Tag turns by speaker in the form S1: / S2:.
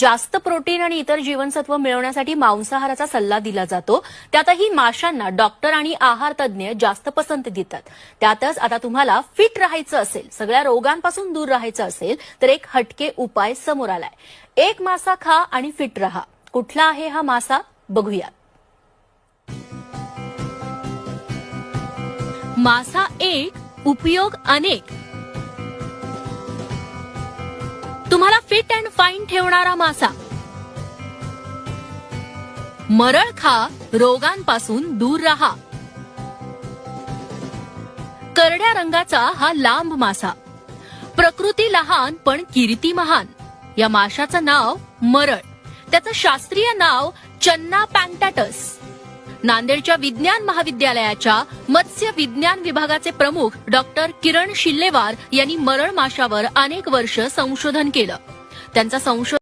S1: जास्त प्रोटीन आणि इतर जीवनसत्व मिळवण्यासाठी मांसाहाराचा सल्ला दिला जातो. त्यातही माशांना डॉक्टर आणि आहार तज्ज्ञ जास्त पसंती देतात. त्यातच आता तुम्हाला फिट राहायचं असेल, सगळ्या रोगांपासून दूर राहायचं असेल तर एक हटके उपाय समोर आलाय. एक मासा खा आणि फिट रहा. कुठला आहे हा मासा बघूया. मासा एक, उपयोग अनेक. तुम्हाला फिट अँड फाईन ठेवणारा मासा. मरळ खा, रोगांपासून दूर राहा. करड्या रंगाचा हा लांब मासा. प्रकृती लहान पण कीर्ती महान. या माशाचं नाव मरळ. त्याचं शास्त्रीय नाव चन्ना पॅन्टॅटस. नांदेडच्या विज्ञान महाविद्यालयाच्या मत्स्य विज्ञान विभागाचे प्रमुख डॉक्टर किरण शिल्लेवार यांनी मरळ माशावर अनेक वर्ष संशोधन केलं. त्यांचा संशोधन